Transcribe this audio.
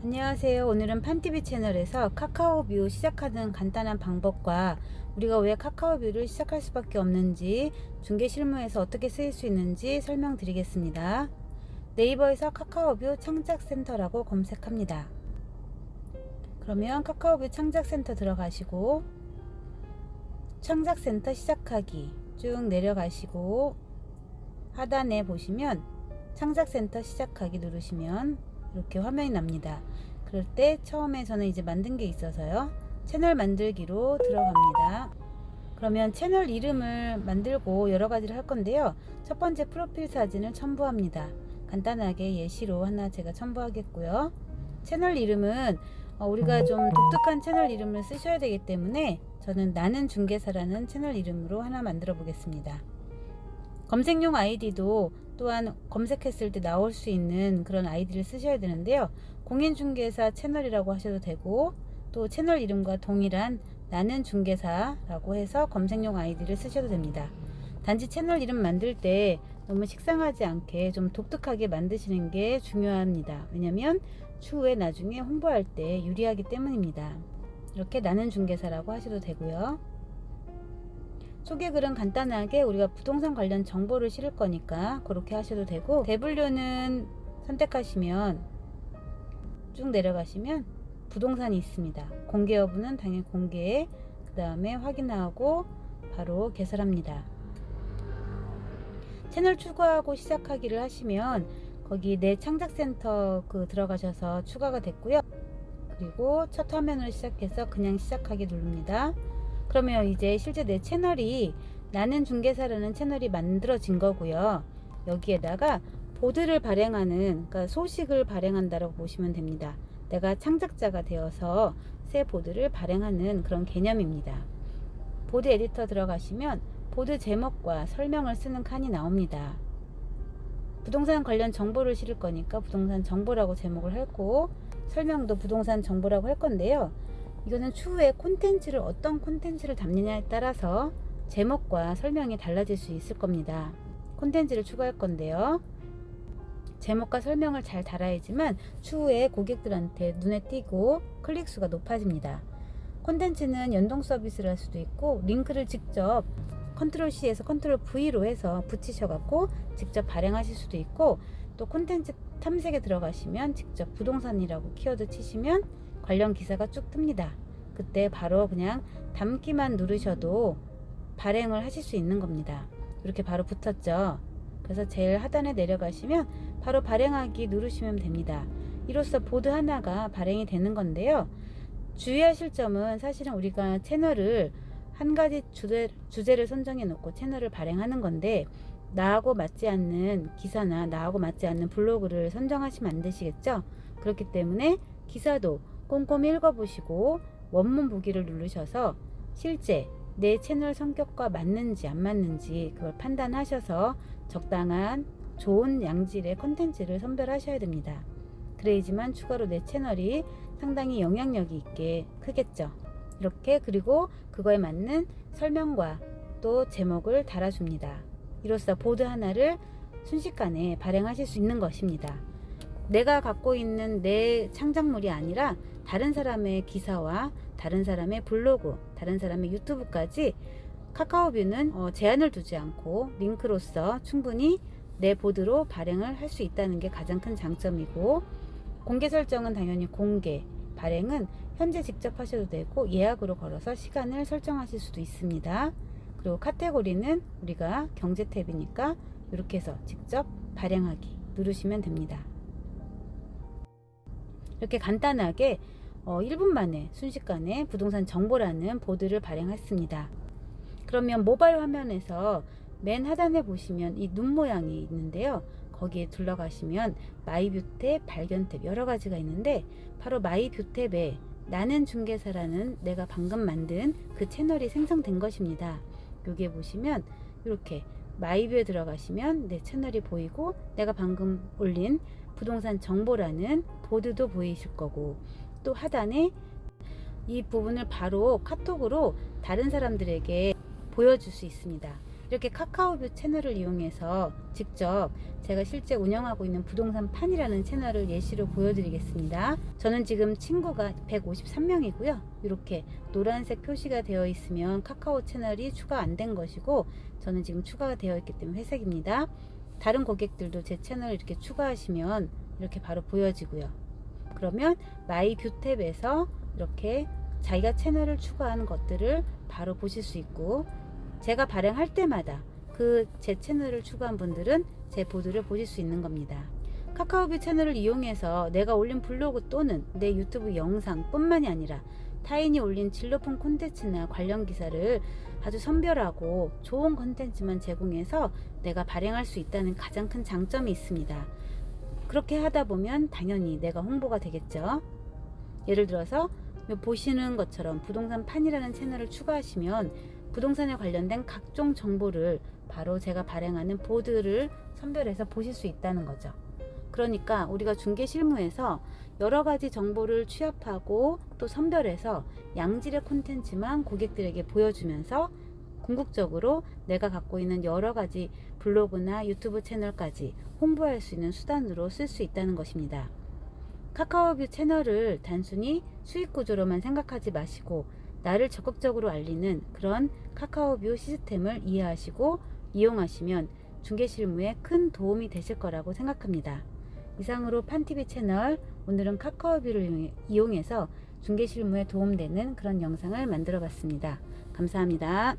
안녕하세요. 오늘은 판TV 채널에서 카카오뷰 시작하는 간단한 방법과 우리가 왜 카카오뷰를 시작할 수밖에 없는지, 중개 실무에서 어떻게 쓰일 수 있는지 설명드리겠습니다. 네이버에서 카카오뷰 창작센터라고 검색합니다. 그러면 카카오뷰 창작센터 들어가시고 창작센터 시작하기 쭉 내려가시고 하단에 보시면 창작센터 시작하기 누르시면 이렇게 화면이 납니다. 그럴 때 처음에 저는 이제 만든 게 있어서요, 채널 만들기로 들어갑니다. 그러면 채널 이름을 만들고 여러 가지를 할 건데요, 첫 번째 프로필 사진을 첨부합니다. 간단하게 예시로 하나 제가 첨부하겠고요. 채널 이름은 우리가 좀 독특한 채널 이름을 쓰셔야 되기 때문에 저는 나는 중개사라는 채널 이름으로 하나 만들어 보겠습니다. 검색용 아이디도 또한 검색했을 때 나올 수 있는 그런 아이디를 쓰셔야 되는데요, 공인중개사 채널이라고 하셔도 되고, 또 채널 이름과 동일한 나는 중개사라고 해서 검색용 아이디를 쓰셔도 됩니다. 단지 채널 이름 만들 때 너무 식상하지 않게 좀 독특하게 만드시는 게 중요합니다. 왜냐면 추후에 나중에 홍보할 때 유리하기 때문입니다. 이렇게 나는 중개사라고 하셔도 되고요. 소개글은 간단하게 우리가 부동산 관련 정보를 실을 거니까 그렇게 하셔도 되고, 대분류는 선택하시면 쭉 내려가시면 부동산이 있습니다. 공개 여부는 당연히 공개, 그 다음에 확인하고 바로 개설합니다. 채널 추가하고 시작하기를 하시면 거기 내 창작센터 들어가셔서 추가가 됐고요. 그리고 첫 화면으로 시작해서 그냥 시작하기 누릅니다. 그러면 이제 실제 내 채널이 나는 중개사라는 채널이 만들어진 거고요. 여기에다가 보드를 발행하는, 그러니까 소식을 발행한다고 보시면 됩니다. 내가 창작자가 되어서 새 보드를 발행하는 그런 개념입니다. 보드 에디터 들어가시면 보드 제목과 설명을 쓰는 칸이 나옵니다. 부동산 관련 정보를 실을 거니까 부동산 정보라고 제목을 했고, 설명도 부동산 정보라고 할 건데요, 이거는 추후에 콘텐츠를 어떤 콘텐츠를 담느냐에 따라서 제목과 설명이 달라질 수 있을 겁니다. 콘텐츠를 추가할 건데요, 제목과 설명을 잘 달아야지만 추후에 고객들한테 눈에 띄고 클릭수가 높아집니다. 콘텐츠는 연동 서비스를 할 수도 있고, 링크를 직접 컨트롤 C에서 컨트롤 V로 해서 붙이셔갖고 직접 발행하실 수도 있고, 또 콘텐츠 탐색에 들어가시면 직접 부동산이라고 키워드 치시면 관련 기사가 쭉 뜹니다. 그때 바로 그냥 담기만 누르셔도 발행을 하실 수 있는 겁니다. 이렇게 바로 붙었죠. 그래서 제일 하단에 내려가시면 바로 발행하기 누르시면 됩니다. 이로써 보드 하나가 발행이 되는 건데요, 주의하실 점은 사실은 우리가 채널을 한 가지 주제를 선정해 놓고 채널을 발행하는 건데, 나하고 맞지 않는 기사나 나하고 맞지 않는 블로그를 선정하시면 안 되시겠죠. 그렇기 때문에 기사도 꼼꼼히 읽어보시고 원문 보기를 누르셔서 실제 내 채널 성격과 맞는지 안 맞는지 그걸 판단하셔서 적당한 좋은 양질의 컨텐츠를 선별하셔야 됩니다. 그래야지만 추가로 내 채널이 상당히 영향력이 있게 크겠죠. 이렇게, 그리고 그거에 맞는 설명과 또 제목을 달아줍니다. 이로써 보드 하나를 순식간에 발행하실 수 있는 것입니다. 내가 갖고 있는 내 창작물이 아니라 다른 사람의 기사와 다른 사람의 블로그, 다른 사람의 유튜브까지 카카오뷰는 제한을 두지 않고 링크로서 충분히 내 보드로 발행을 할 수 있다는 게 가장 큰 장점이고, 공개 설정은 당연히 공개, 발행은 현재 직접 하셔도 되고 예약으로 걸어서 시간을 설정하실 수도 있습니다. 그리고 카테고리는 우리가 경제 탭이니까 이렇게 해서 직접 발행하기 누르시면 됩니다. 이렇게 간단하게 1분 만에 순식간에 부동산 정보라는 보드를 발행했습니다. 그러면 모바일 화면에서 맨 하단에 보시면 이 눈 모양이 있는데요, 거기에 둘러가시면 마이뷰 탭, 발견 탭 여러 가지가 있는데, 바로 마이뷰 탭에 나는 중개사라는 내가 방금 만든 그 채널이 생성된 것입니다. 여기에 보시면 이렇게 마이뷰에 들어가시면 내 채널이 보이고, 내가 방금 올린 부동산 정보라는 보드도 보이실 거고, 또 하단에 이 부분을 바로 카톡으로 다른 사람들에게 보여줄 수 있습니다. 이렇게 카카오뷰 채널을 이용해서 직접 제가 실제 운영하고 있는 부동산 판이라는 채널을 예시로 보여드리겠습니다. 저는 지금 친구가 153명이고요. 이렇게 노란색 표시가 되어 있으면 카카오 채널이 추가 안 된 것이고, 저는 지금 추가가 되어 있기 때문에 회색입니다. 다른 고객들도 제 채널을 이렇게 추가하시면 이렇게 바로 보여지고요. 그러면 마이 뷰 탭에서 이렇게 자기가 채널을 추가하는 것들을 바로 보실 수 있고, 제가 발행할 때마다 그 제 채널을 추가한 분들은 제 보드를 보실 수 있는 겁니다. 카카오뷰 채널을 이용해서 내가 올린 블로그 또는 내 유튜브 영상 뿐만이 아니라 타인이 올린 진로폰 콘텐츠나 관련 기사를 아주 선별하고 좋은 콘텐츠만 제공해서 내가 발행할 수 있다는 가장 큰 장점이 있습니다. 그렇게 하다 보면 당연히 내가 홍보가 되겠죠. 예를 들어서 보시는 것처럼 부동산 판이라는 채널을 추가하시면 부동산에 관련된 각종 정보를 바로 제가 발행하는 보드를 선별해서 보실 수 있다는 거죠. 그러니까 우리가 중개 실무에서 여러 가지 정보를 취합하고 또 선별해서 양질의 콘텐츠만 고객들에게 보여주면서 궁극적으로 내가 갖고 있는 여러 가지 블로그나 유튜브 채널까지 홍보할 수 있는 수단으로 쓸 수 있다는 것입니다. 카카오뷰 채널을 단순히 수익 구조로만 생각하지 마시고 나를 적극적으로 알리는 그런 카카오뷰 시스템을 이해하시고 이용하시면 중개 실무에 큰 도움이 되실 거라고 생각합니다. 이상으로 판TV 채널, 오늘은 카카오뷰를 이용해서 중개 실무에 도움되는 그런 영상을 만들어 봤습니다. 감사합니다.